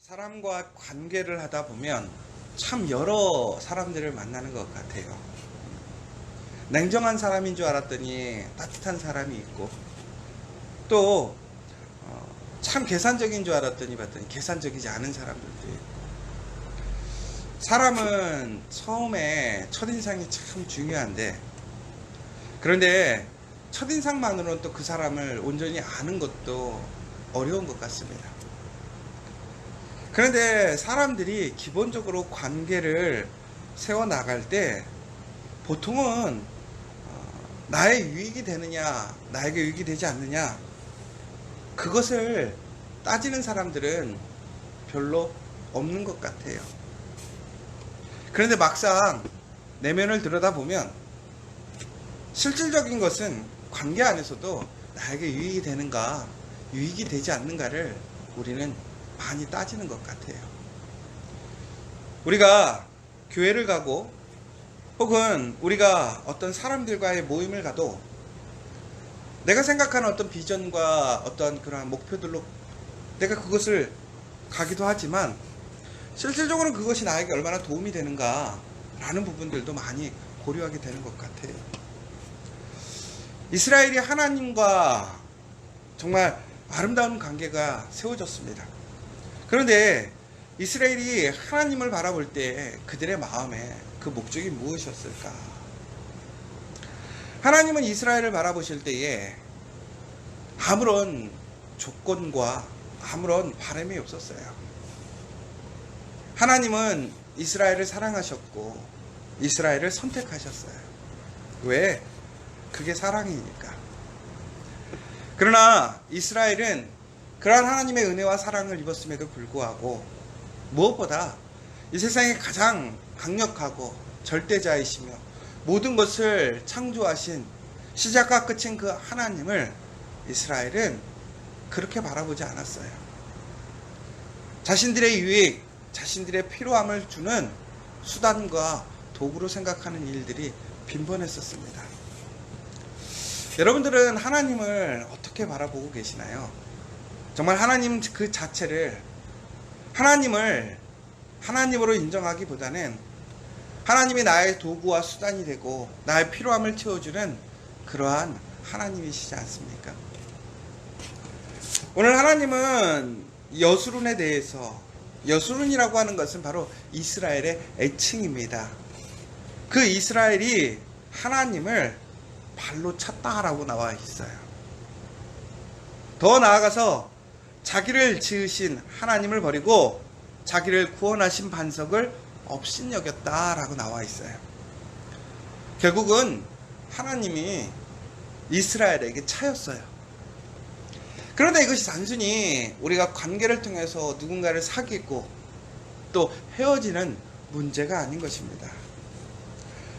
사람과 관계를 하다 보면 참 여러 사람들을 만나는 것 같아요. 냉정한 사람인 줄 알았더니 따뜻한 사람이 있고, 또 참 계산적인 줄 알았더니 봤더니 계산적이지 않은 사람들도 있고. 사람은 처음에 첫인상이 참 중요한데, 그런데 첫인상만으로는 또 그 사람을 온전히 아는 것도 어려운 것 같습니다. 그런데 사람들이 기본적으로 관계를 세워나갈 때 보통은 나의 유익이 되느냐, 나에게 유익이 되지 않느냐, 그것을 따지는 사람들은 별로 없는 것 같아요. 그런데 막상 내면을 들여다보면 실질적인 것은 관계 안에서도 나에게 유익이 되는가, 유익이 되지 않는가를 우리는 많이 따지는 것 같아요. 우리가 교회를 가고 혹은 우리가 어떤 사람들과의 모임을 가도 내가 생각하는 어떤 비전과 어떤 그러한 목표들로 내가 그것을 가기도 하지만 실질적으로 그것이 나에게 얼마나 도움이 되는가 라는 부분들도 많이 고려하게 되는 것 같아요. 이스라엘이 하나님과 정말 아름다운 관계가 세워졌습니다. 그런데 이스라엘이 하나님을 바라볼 때 그들의 마음에 그 목적이 무엇이었을까? 하나님은 이스라엘을 바라보실 때에 아무런 조건과 아무런 바람이 없었어요. 하나님은 이스라엘을 사랑하셨고 이스라엘을 선택하셨어요. 왜? 그게 사랑이니까. 그러나 이스라엘은 그러한 하나님의 은혜와 사랑을 입었음에도 불구하고 무엇보다 이 세상에 가장 강력하고 절대자이시며 모든 것을 창조하신 시작과 끝인 그 하나님을 이스라엘은 그렇게 바라보지 않았어요. 자신들의 유익, 자신들의 필요함을 주는 수단과 도구로 생각하는 일들이 빈번했었습니다. 여러분들은 하나님을 어떻게 바라보고 계시나요? 정말 하나님 그 자체를, 하나님을 하나님으로 인정하기보다는 하나님이 나의 도구와 수단이 되고 나의 필요함을 채워주는 그러한 하나님이시지 않습니까? 오늘 하나님은 여수론에 대해서, 여수론이라고 하는 것은 바로 이스라엘의 애칭입니다. 그 이스라엘이 하나님을 발로 찼다라고 나와 있어요. 더 나아가서 자기를 지으신 하나님을 버리고 자기를 구원하신 반석을 업신여겼다라고 나와 있어요. 결국은 하나님이 이스라엘에게 차였어요. 그런데 이것이 단순히 우리가 관계를 통해서 누군가를 사귀고 또 헤어지는 문제가 아닌 것입니다.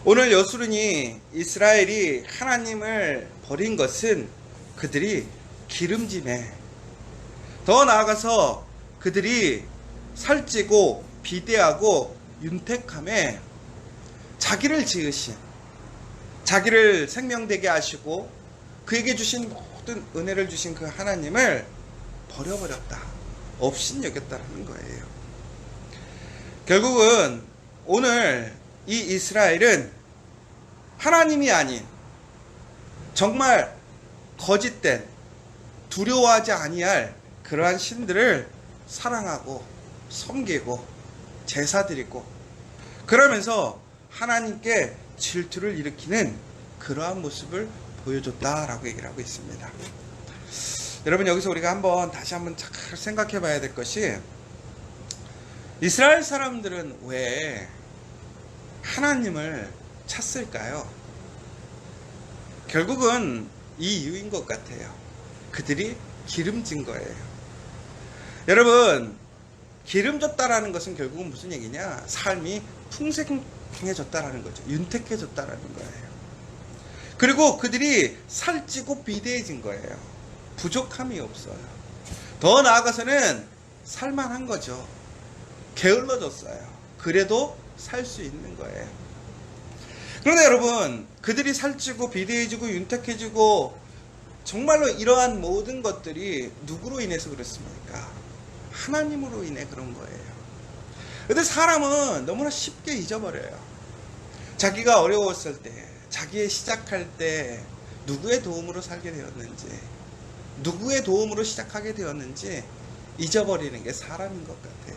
오늘 여수론이 이스라엘이 하나님을 버린 것은 그들이 기름짐에, 더 나아가서 그들이 살찌고 비대하고 윤택함에 자기를 지으신, 자기를 생명되게 하시고 그에게 주신 모든 은혜를 주신 그 하나님을 버려버렸다, 업신여겼다라는 거예요. 결국은 오늘 이 이스라엘은 하나님이 아닌 정말 거짓된, 두려워하지 아니할 그러한 신들을 사랑하고 섬기고 제사드리고 그러면서 하나님께 질투를 일으키는 그러한 모습을 보여줬다라고 얘기를 하고 있습니다. 여러분, 여기서 우리가 다시 한번 잘 생각해 봐야 될 것이, 이스라엘 사람들은 왜 하나님을 찾을까요? 결국은 이 이유인 것 같아요. 그들이 기름진 거예요. 여러분, 기름졌다라는 것은 결국은 무슨 얘기냐? 삶이 풍성해졌다라는 거죠. 윤택해졌다라는 거예요. 그리고 그들이 살찌고 비대해진 거예요. 부족함이 없어요. 더 나아가서는 살만한 거죠. 게을러졌어요. 그래도 살 수 있는 거예요. 그런데 여러분, 그들이 살찌고 비대해지고 윤택해지고 정말로 이러한 모든 것들이 누구로 인해서 그렇습니까? 하나님으로 인해 그런 거예요. 근데 사람은 너무나 쉽게 잊어버려요. 자기가 어려웠을 때, 자기의 시작할 때 누구의 도움으로 살게 되었는지, 누구의 도움으로 시작하게 되었는지 잊어버리는 게 사람인 것 같아요.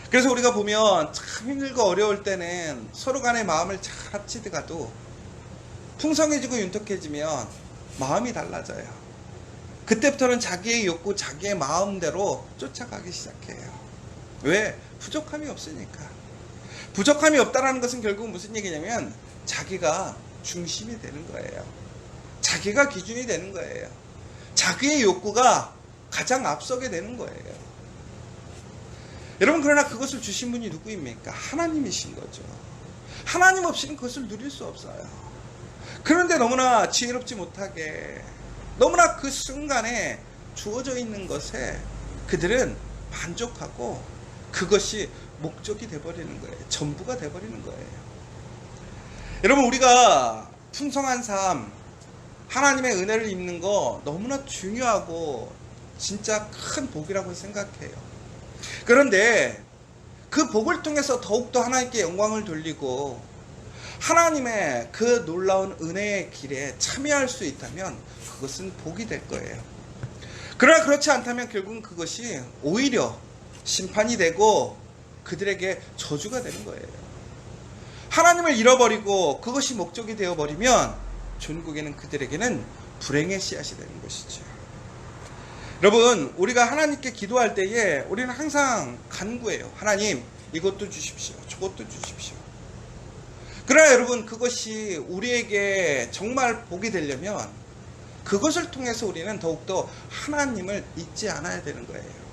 그래서 우리가 보면 참 힘들고 어려울 때는 서로 간의 마음을 잘 합치다가도 풍성해지고 윤택해지면 마음이 달라져요. 그때부터는 자기의 욕구, 자기의 마음대로 쫓아가기 시작해요. 왜? 부족함이 없으니까. 부족함이 없다라는 것은 결국 무슨 얘기냐면 자기가 중심이 되는 거예요. 자기가 기준이 되는 거예요. 자기의 욕구가 가장 앞서게 되는 거예요. 여러분, 그러나 그것을 주신 분이 누구입니까? 하나님이신 거죠. 하나님 없이는 그것을 누릴 수 없어요. 그런데 너무나 지혜롭지 못하게, 너무나 그 순간에 주어져 있는 것에 그들은 만족하고 그것이 목적이 돼버리는 거예요. 전부가 돼버리는 거예요. 여러분, 우리가 풍성한 삶, 하나님의 은혜를 입는 거 너무나 중요하고 진짜 큰 복이라고 생각해요. 그런데 그 복을 통해서 더욱더 하나님께 영광을 돌리고 하나님의 그 놀라운 은혜의 길에 참여할 수 있다면 그것은 복이 될 거예요. 그러나 그렇지 않다면 결국은 그것이 오히려 심판이 되고 그들에게 저주가 되는 거예요. 하나님을 잃어버리고 그것이 목적이 되어버리면 전국에는 그들에게는 불행의 씨앗이 되는 것이죠. 여러분, 우리가 하나님께 기도할 때에 우리는 항상 간구해요. 하나님, 이것도 주십시오. 저것도 주십시오. 그러나 여러분, 그것이 우리에게 정말 복이 되려면 그것을 통해서 우리는 더욱더 하나님을 잊지 않아야 되는 거예요.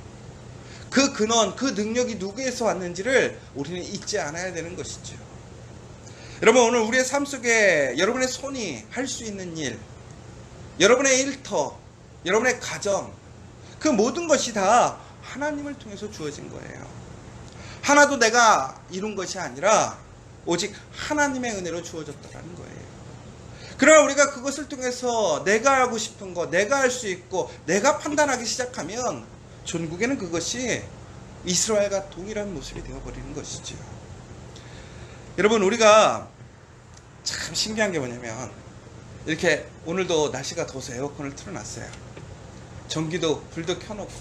그 근원, 그 능력이 누구에서 왔는지를 우리는 잊지 않아야 되는 것이죠. 여러분, 오늘 우리의 삶 속에 여러분의 손이 할 수 있는 일, 여러분의 일터, 여러분의 가정, 그 모든 것이 다 하나님을 통해서 주어진 거예요. 하나도 내가 이룬 것이 아니라 오직 하나님의 은혜로 주어졌다는 거예요. 그러나 우리가 그것을 통해서 내가 하고 싶은 거, 내가 할 수 있고 내가 판단하기 시작하면 전국에는 그것이 이스라엘과 동일한 모습이 되어버리는 것이죠. 여러분, 우리가 참 신기한 게 뭐냐면 이렇게 오늘도 날씨가 더워서 에어컨을 틀어놨어요. 전기도 불도 켜놓고.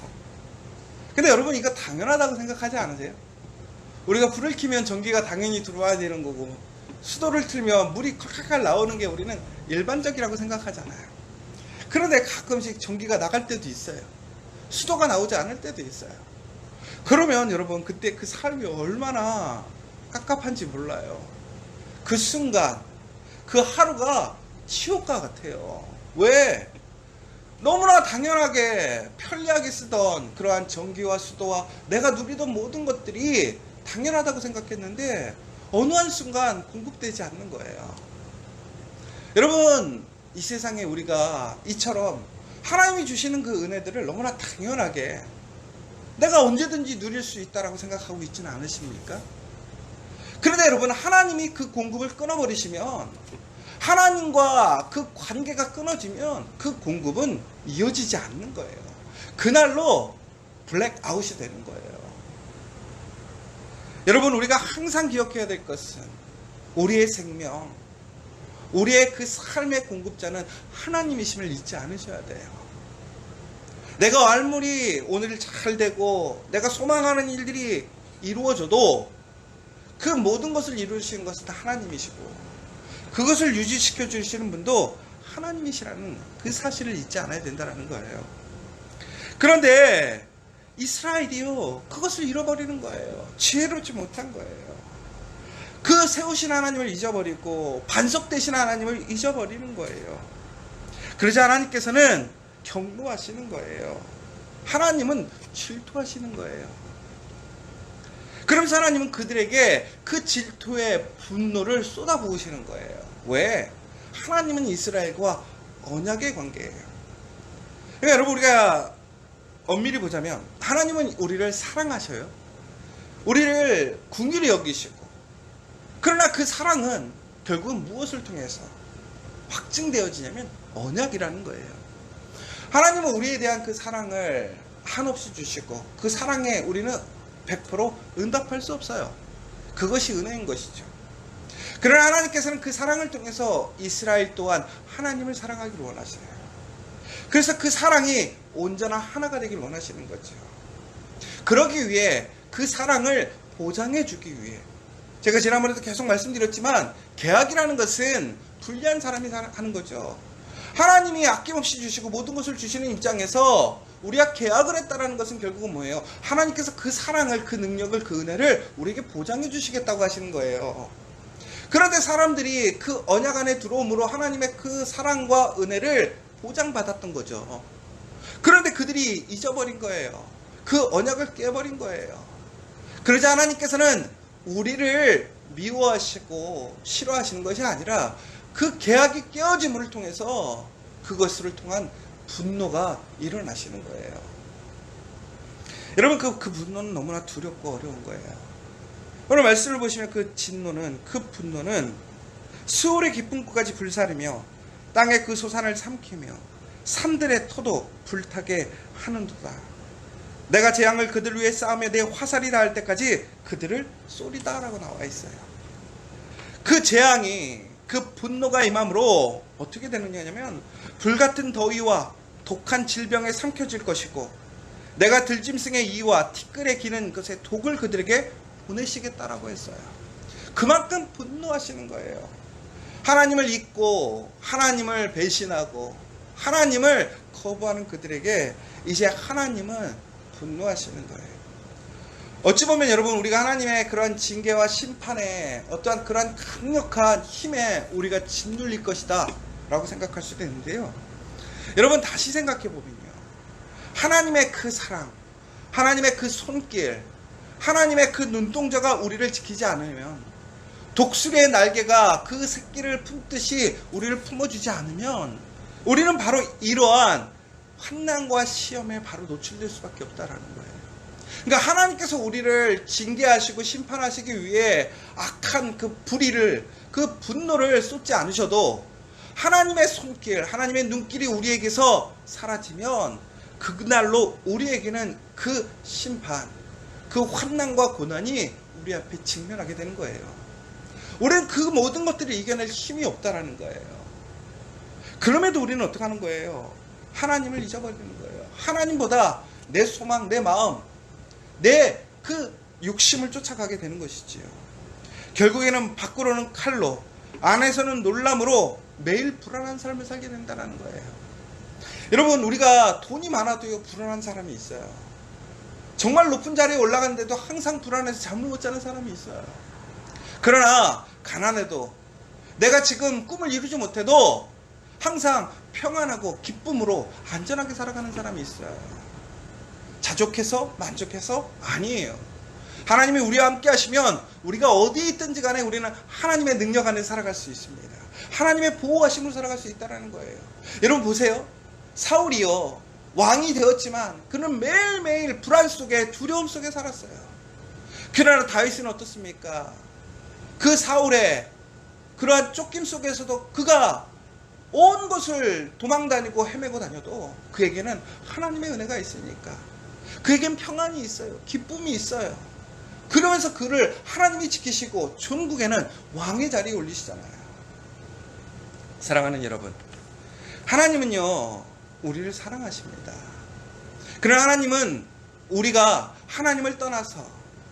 근데 여러분, 이거 당연하다고 생각하지 않으세요? 우리가 불을 켜면 전기가 당연히 들어와야 되는 거고 수도를 틀면 물이 콸콸콸 나오는 게 우리는 일반적이라고 생각하잖아요. 그런데 가끔씩 전기가 나갈 때도 있어요. 수도가 나오지 않을 때도 있어요. 그러면 여러분, 그때 그 삶이 얼마나 깝깝한지 몰라요. 그 순간, 그 하루가 지옥과 같아요. 왜? 너무나 당연하게 편리하게 쓰던 그러한 전기와 수도와 내가 누리던 모든 것들이 당연하다고 생각했는데 어느 한순간 공급되지 않는 거예요. 여러분, 이 세상에 우리가 이처럼 하나님이 주시는 그 은혜들을 너무나 당연하게 내가 언제든지 누릴 수 있다라고 생각하고 있지는 않으십니까? 그런데 여러분, 하나님이 그 공급을 끊어버리시면, 하나님과 그 관계가 끊어지면 그 공급은 이어지지 않는 거예요. 그날로 블랙아웃이 되는 거예요. 여러분, 우리가 항상 기억해야 될 것은 우리의 생명, 우리의 그 삶의 공급자는 하나님이심을 잊지 않으셔야 돼요. 내가 아무리 오늘 잘 되고 내가 소망하는 일들이 이루어져도 그 모든 것을 이루시는 것은 다 하나님이시고 그것을 유지시켜 주시는 분도 하나님이시라는 그 사실을 잊지 않아야 된다는 거예요. 그런데 이스라엘이요, 그것을 잃어버리는 거예요. 지혜롭지 못한 거예요. 그 세우신 하나님을 잊어버리고 반석되신 하나님을 잊어버리는 거예요. 그러자 하나님께서는 경노하시는 거예요. 하나님은 질투하시는 거예요. 그러면서 하나님은 그들에게 그 질투의 분노를 쏟아부으시는 거예요. 왜? 하나님은 이스라엘과 언약의 관계예요. 그러니까 여러분, 우리가 엄밀히 보자면 하나님은 우리를 사랑하셔요. 우리를 긍휼히 여기시고, 그러나 그 사랑은 결국은 무엇을 통해서 확증되어지냐면 언약이라는 거예요. 하나님은 우리에 대한 그 사랑을 한없이 주시고 그 사랑에 우리는 100% 응답할 수 없어요. 그것이 은혜인 것이죠. 그러나 하나님께서는 그 사랑을 통해서 이스라엘 또한 하나님을 사랑하기를 원하셔요. 그래서 그 사랑이 온전한 하나가 되길 원하시는 거죠. 그러기 위해 그 사랑을 보장해 주기 위해, 제가 지난번에도 계속 말씀드렸지만 계약이라는 것은 불리한 사람이 하는 거죠. 하나님이 아낌없이 주시고 모든 것을 주시는 입장에서 우리가 계약을 했다는 것은 결국은 뭐예요? 하나님께서 그 사랑을, 그 능력을, 그 은혜를 우리에게 보장해 주시겠다고 하시는 거예요. 그런데 사람들이 그 언약 안에 들어옴으로 하나님의 그 사랑과 은혜를 보장받았던 거죠. 그런데 그들이 잊어버린 거예요. 그 언약을 깨버린 거예요. 그러자 하나님께서는 우리를 미워하시고 싫어하시는 것이 아니라 그 계약이 깨어짐을 통해서 그것을 통한 분노가 일어나시는 거예요. 여러분, 그 분노는 너무나 두렵고 어려운 거예요. 오늘 말씀을 보시면 그 진노는, 그 분노는 수월의 깊은 곳까지 불사르며 땅의 그 소산을 삼키며 산들의 터도 불타게 하는도다. 내가 재앙을 그들 위에 쌓으며 내 화살이 닿을 때까지 그들을 쏘리다 라고 나와 있어요. 그 재앙이, 그 분노가 임함으로 어떻게 되느냐면 불같은 더위와 독한 질병에 삼켜질 것이고 내가 들짐승의 이와 티끌에 기는 것에 독을 그들에게 보내시겠다라고 했어요. 그만큼 분노하시는 거예요. 하나님을 잊고 하나님을 배신하고 하나님을 거부하는 그들에게 이제 하나님은 분노하시는 거예요. 어찌 보면 여러분, 우리가 하나님의 그런 징계와 심판에 어떠한 그런 강력한 힘에 우리가 짓눌릴 것이다 라고 생각할 수도 있는데요. 여러분, 다시 생각해 보면요, 하나님의 그 사랑, 하나님의 그 손길, 하나님의 그 눈동자가 우리를 지키지 않으면, 독수리의 날개가 그 새끼를 품듯이 우리를 품어주지 않으면 우리는 바로 이러한 환난과 시험에 바로 노출될 수밖에 없다라는 거예요. 그러니까 하나님께서 우리를 징계하시고 심판하시기 위해 악한 그 불의를, 그 분노를 쏟지 않으셔도 하나님의 손길, 하나님의 눈길이 우리에게서 사라지면 그날로 우리에게는 그 심판, 그 환난과 고난이 우리 앞에 직면하게 되는 거예요. 우리는 그 모든 것들을 이겨낼 힘이 없다라는 거예요. 그럼에도 우리는 어떻게 하는 거예요? 하나님을 잊어버리는 거예요. 하나님보다 내 소망, 내 마음, 내 그 욕심을 쫓아가게 되는 것이지요. 결국에는 밖으로는 칼로, 안에서는 놀람으로 매일 불안한 삶을 살게 된다는 거예요. 여러분, 우리가 돈이 많아도요, 불안한 사람이 있어요. 정말 높은 자리에 올라갔는데도 항상 불안해서 잠을 못 자는 사람이 있어요. 그러나 가난해도, 내가 지금 꿈을 이루지 못해도 항상 평안하고 기쁨으로 안전하게 살아가는 사람이 있어요. 자족해서 만족해서? 아니에요. 하나님이 우리와 함께 하시면 우리가 어디 있든지 간에 우리는 하나님의 능력 안에 살아갈 수 있습니다. 하나님의 보호하심으로 살아갈 수 있다는 거예요. 여러분 보세요. 사울이요, 왕이 되었지만 그는 매일매일 불안 속에, 두려움 속에 살았어요. 그러나 다윗은 어떻습니까? 그 사울의 그러한 쫓김 속에서도 그가 온 곳을 도망다니고 헤매고 다녀도 그에게는 하나님의 은혜가 있으니까 그에겐 평안이 있어요. 기쁨이 있어요. 그러면서 그를 하나님이 지키시고 전국에는 왕의 자리에 올리시잖아요. 사랑하는 여러분, 하나님은요, 우리를 사랑하십니다. 그러나 하나님은 우리가 하나님을 떠나서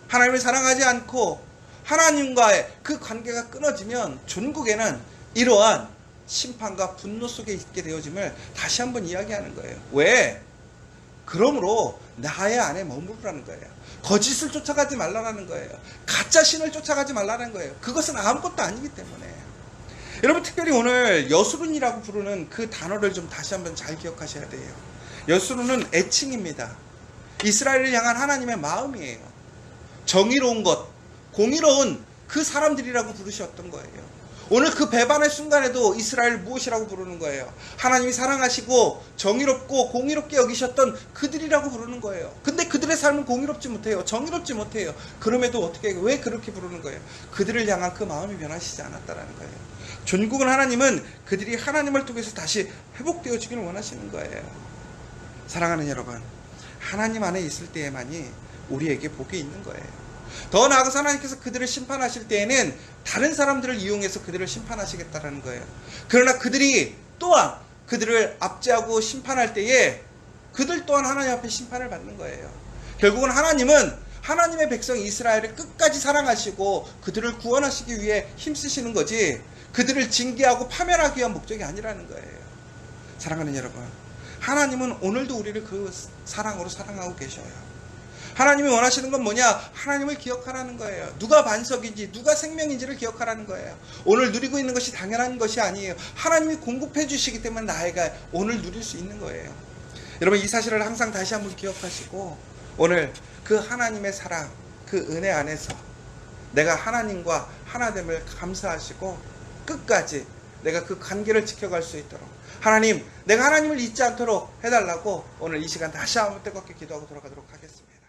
하나님을 사랑하지 않고 하나님과의 그 관계가 끊어지면 전국에는 이러한 심판과 분노 속에 있게 되어짐을 다시 한번 이야기하는 거예요. 왜? 그러므로 나의 안에 머무르라는 거예요. 거짓을 쫓아가지 말라는 거예요. 가짜 신을 쫓아가지 말라는 거예요. 그것은 아무것도 아니기 때문에. 여러분, 특별히 오늘 여수룬이라고 부르는 그 단어를 좀 다시 한번 잘 기억하셔야 돼요. 여수룬은 애칭입니다. 이스라엘을 향한 하나님의 마음이에요. 정의로운 것, 공의로운 그 사람들이라고 부르셨던 거예요. 오늘 그 배반의 순간에도 이스라엘 무엇이라고 부르는 거예요? 하나님이 사랑하시고 정의롭고 공의롭게 여기셨던 그들이라고 부르는 거예요. 근데 그들의 삶은 공의롭지 못해요. 정의롭지 못해요. 그럼에도 어떻게, 왜 그렇게 부르는 거예요? 그들을 향한 그 마음이 변하시지 않았다라는 거예요. 전국은 하나님은 그들이 하나님을 통해서 다시 회복되어지기를 원하시는 거예요. 사랑하는 여러분, 하나님 안에 있을 때에만이 우리에게 복이 있는 거예요. 더 나아가서 하나님께서 그들을 심판하실 때에는 다른 사람들을 이용해서 그들을 심판하시겠다라는 거예요. 그러나 그들이 또한 그들을 압제하고 심판할 때에 그들 또한 하나님 앞에 심판을 받는 거예요. 결국은 하나님은 하나님의 백성 이스라엘을 끝까지 사랑하시고 그들을 구원하시기 위해 힘쓰시는 거지, 그들을 징계하고 파멸하기 위한 목적이 아니라는 거예요. 사랑하는 여러분, 하나님은 오늘도 우리를 그 사랑으로 사랑하고 계셔요. 하나님이 원하시는 건 뭐냐? 하나님을 기억하라는 거예요. 누가 반석인지 누가 생명인지를 기억하라는 거예요. 오늘 누리고 있는 것이 당연한 것이 아니에요. 하나님이 공급해 주시기 때문에 나이가 오늘 누릴 수 있는 거예요. 여러분, 이 사실을 항상 다시 한번 기억하시고 오늘 그 하나님의 사랑, 그 은혜 안에서 내가 하나님과 하나됨을 감사하시고 끝까지 내가 그 관계를 지켜갈 수 있도록, 하나님, 내가 하나님을 잊지 않도록 해달라고 오늘 이 시간 다시 한번 뜨겁게 기도하고 돌아가도록 하겠습니다.